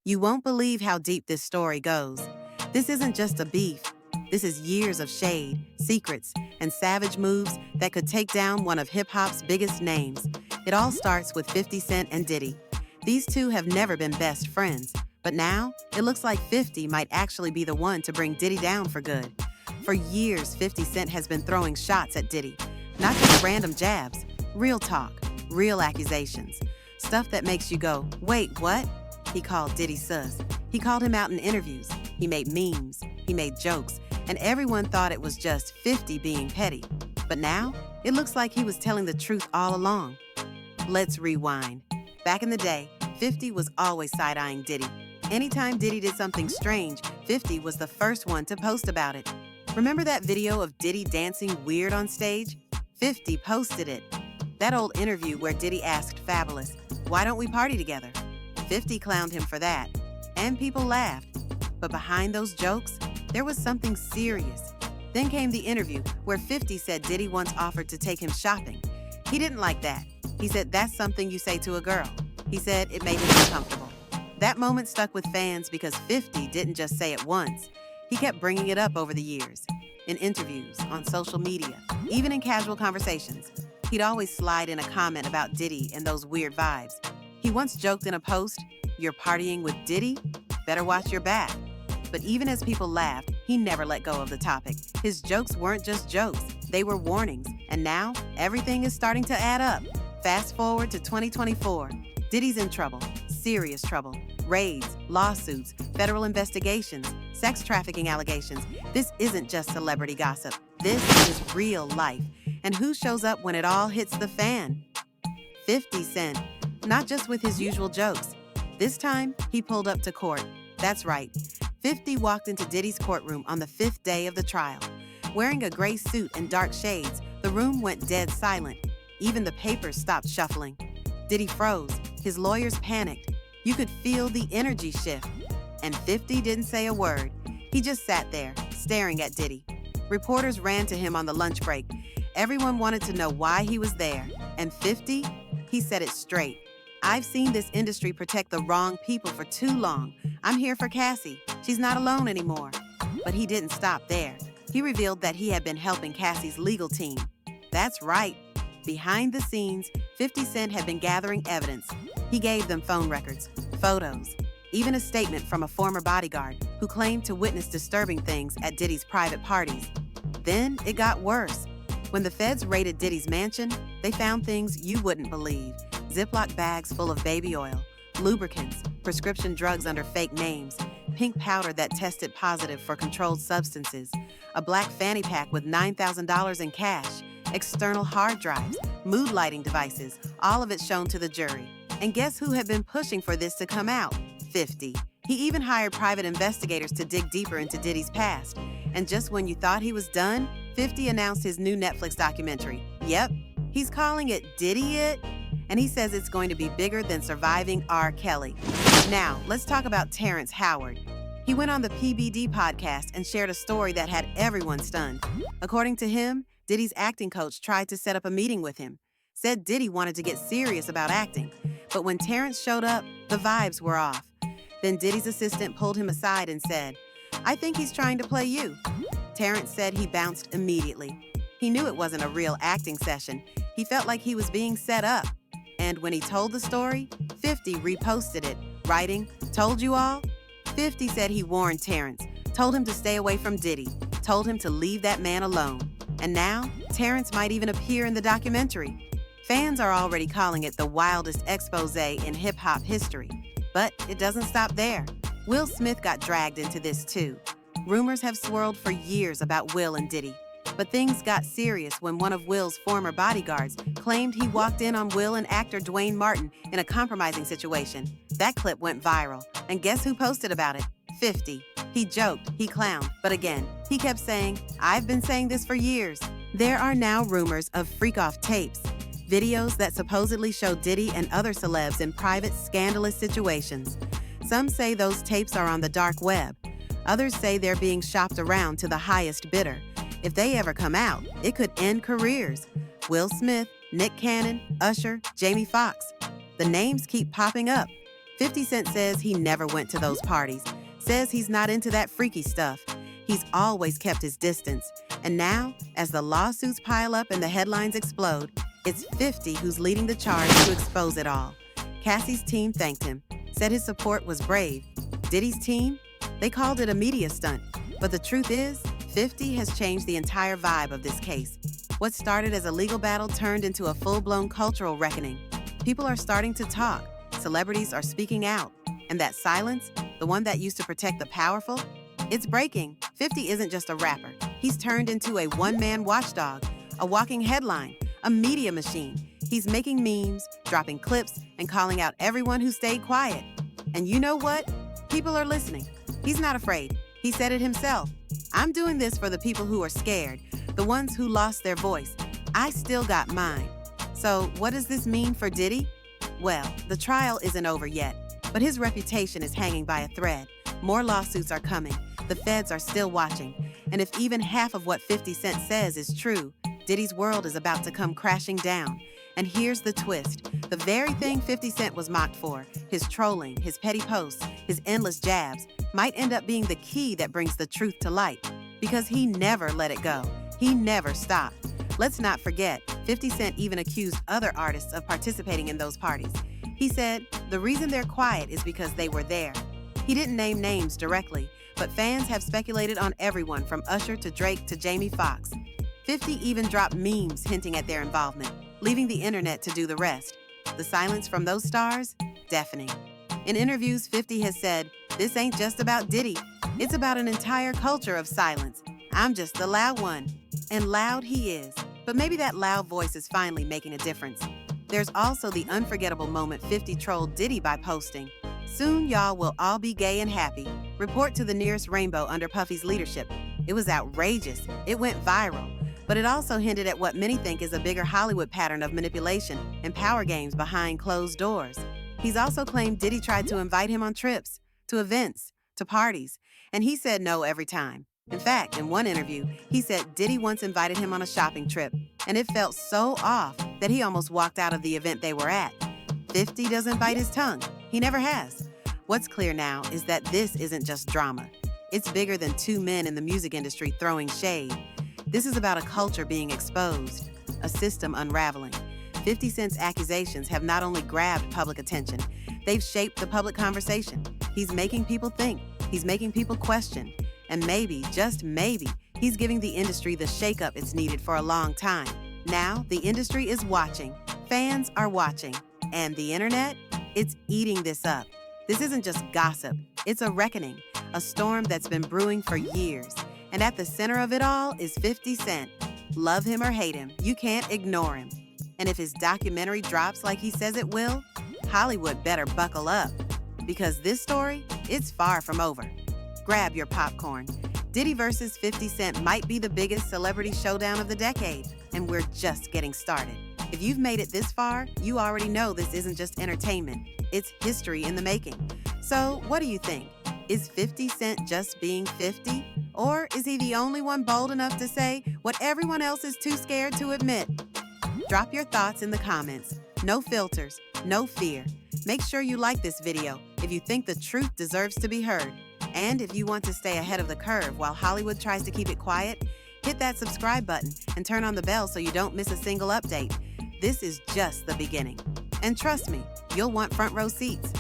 You won't believe how deep this story goes. This isn't just a beef. This is years of shade, secrets, and savage moves that could take down one of hip-hop's biggest names. It all starts with 50 Cent and Diddy. These two have never been best friends, but now it looks like 50 might actually be the one to bring Diddy down for good. For years, 50 Cent has been throwing shots at Diddy. Not just random jabs, real talk, real accusations. Stuff that makes you go, wait, what? He called Diddy sus. He called him out in interviews. He made memes. He made jokes. And everyone thought it was just 50 being petty. But now, it looks like he was telling the truth all along. Let's rewind. Back in the day, 50 was always side-eyeing Diddy. Anytime Diddy did something strange, 50 was the first one to post about it. Remember that video of Diddy dancing weird on stage? 50 posted it. That old interview where Diddy asked Fabulous, "Why don't we party together?" 50 clowned him for that, and people laughed. But behind those jokes, there was something serious. Then came the interview where 50 said Diddy once offered to take him shopping. He didn't like that. He said that's something you say to a girl. He said it made him uncomfortable. That moment stuck with fans because 50 didn't just say it once. He kept bringing it up over the years, in interviews, on social media, even in casual conversations. He'd always slide in a comment about Diddy and those weird vibes. He once joked in a post, "You're partying with Diddy? Better watch your back." But even as people laughed, he never let go of the topic. His jokes weren't just jokes, they were warnings. And now, everything is starting to add up. Fast forward to 2024. Diddy's in trouble, serious trouble. Raids, lawsuits, federal investigations, sex trafficking allegations. This isn't just celebrity gossip. This is real life. And who shows up when it all hits the fan? 50 Cent. Not just with his usual jokes. This time, he pulled up to court. That's right. 50 walked into Diddy's courtroom on the 5th day of the trial. Wearing a gray suit and dark shades, the room went dead silent. Even the papers stopped shuffling. Diddy froze. His lawyers panicked. You could feel the energy shift. And 50 didn't say a word. He just sat there, staring at Diddy. Reporters ran to him on the lunch break. Everyone wanted to know why he was there. And 50, he said it straight. "I've seen this industry protect the wrong people for too long. I'm here for Cassie. She's not alone anymore." But he didn't stop there. He revealed that he had been helping Cassie's legal team. That's right. Behind the scenes, 50 Cent had been gathering evidence. He gave them phone records, photos, even a statement from a former bodyguard who claimed to witness disturbing things at Diddy's private parties. Then it got worse. When the feds raided Diddy's mansion, they found things you wouldn't believe. Ziploc bags full of baby oil, lubricants, prescription drugs under fake names, pink powder that tested positive for controlled substances, a black fanny pack with $9,000 in cash, external hard drives, mood lighting devices, all of it shown to the jury. And guess who had been pushing for this to come out? 50. He even hired private investigators to dig deeper into Diddy's past. And just when you thought he was done, 50 announced his new Netflix documentary. Yep, he's calling it Diddy It, and he says it's going to be bigger than surviving R. Kelly. Now, let's talk about Terrence Howard. He went on the PBD podcast and shared a story that had everyone stunned. According to him, Diddy's acting coach tried to set up a meeting with him, said Diddy wanted to get serious about acting, but when Terrence showed up, the vibes were off. Then Diddy's assistant pulled him aside and said, "I think he's trying to play you." Terrence said he bounced immediately. He knew it wasn't a real acting session. He felt like he was being set up. And when he told the story, 50 reposted it, writing, "Told you all?" 50 said he warned Terrence, told him to stay away from Diddy, told him to leave that man alone. And now, Terrence might even appear in the documentary. Fans are already calling it the wildest expose in hip-hop history. But it doesn't stop there. Will Smith got dragged into this too. Rumors have swirled for years about Will and Diddy. But things got serious when one of Will's former bodyguards claimed he walked in on Will and actor Dwayne Martin in a compromising situation. That clip went viral. And guess who posted about it? 50. He joked, he clowned, but again, he kept saying, "I've been saying this for years." There are now rumors of freak-off tapes, videos that supposedly show Diddy and other celebs in private, scandalous situations. Some say those tapes are on the dark web. Others say they're being shopped around to the highest bidder. If they ever come out, it could end careers. Will Smith, Nick Cannon, Usher, Jamie Foxx. The names keep popping up. 50 Cent says he never went to those parties, says he's not into that freaky stuff. He's always kept his distance. And now, as the lawsuits pile up and the headlines explode, it's 50 who's leading the charge to expose it all. Cassie's team thanked him, said his support was brave. Diddy's team? They called it a media stunt. But the truth is, 50 has changed the entire vibe of this case. What started as a legal battle turned into a full-blown cultural reckoning. People are starting to talk. Celebrities are speaking out. And that silence, the one that used to protect the powerful, it's breaking. 50 isn't just a rapper. He's turned into a one-man watchdog, a walking headline, a media machine. He's making memes, dropping clips, and calling out everyone who stayed quiet. And you know what? People are listening. He's not afraid. He said it himself. I'm doing this for the people who are scared, the ones who lost their voice. I still got mine. So what does this mean for Diddy? Well, the trial isn't over yet, but his reputation is hanging by a thread. More lawsuits are coming. The feds are still watching. And if even half of what 50 Cent says is true, Diddy's world is about to come crashing down. And here's the twist. The very thing 50 Cent was mocked for, his trolling, his petty posts, his endless jabs, might end up being the key that brings the truth to light. Because he never let it go. He never stopped. Let's not forget, 50 Cent even accused other artists of participating in those parties. He said, the reason they're quiet is because they were there. He didn't name names directly, but fans have speculated on everyone from Usher to Drake to Jamie Foxx. 50 even dropped memes hinting at their involvement, leaving the internet to do the rest. The silence from those stars? Deafening. In interviews, 50 has said, this ain't just about Diddy. It's about an entire culture of silence. I'm just the loud one. And loud he is. But maybe that loud voice is finally making a difference. There's also the unforgettable moment 50 trolled Diddy by posting, soon y'all will all be gay and happy. Report to the nearest rainbow under Puffy's leadership. It was outrageous. It went viral. But it also hinted at what many think is a bigger Hollywood pattern of manipulation and power games behind closed doors. He's also claimed Diddy tried to invite him on trips, to events, to parties, and he said no every time. In fact, in one interview, he said Diddy once invited him on a shopping trip, and it felt so off that he almost walked out of the event they were at. 50 doesn't bite his tongue. He never has. What's clear now is that this isn't just drama. It's bigger than two men in the music industry throwing shade. This is about a culture being exposed, a system unraveling. 50 Cent's accusations have not only grabbed public attention, they've shaped the public conversation. He's making people think. He's making people question. And maybe, just maybe, he's giving the industry the shakeup it's needed for a long time. Now, the industry is watching. Fans are watching. And the internet? It's eating this up. This isn't just gossip. It's a reckoning, a storm that's been brewing for years. And at the center of it all is 50 Cent. Love him or hate him, you can't ignore him. And if his documentary drops like he says it will, Hollywood better buckle up. Because this story, it's far from over. Grab your popcorn. Diddy versus 50 Cent might be the biggest celebrity showdown of the decade, and we're just getting started. If you've made it this far, you already know this isn't just entertainment. It's history in the making. So, what do you think? Is 50 Cent just being 50? Or is he the only one bold enough to say what everyone else is too scared to admit? Drop your thoughts in the comments. No filters, no fear. Make sure you like this video if you think the truth deserves to be heard. And if you want to stay ahead of the curve while Hollywood tries to keep it quiet, hit that subscribe button and turn on the bell so you don't miss a single update. This is just the beginning. And trust me, you'll want front row seats.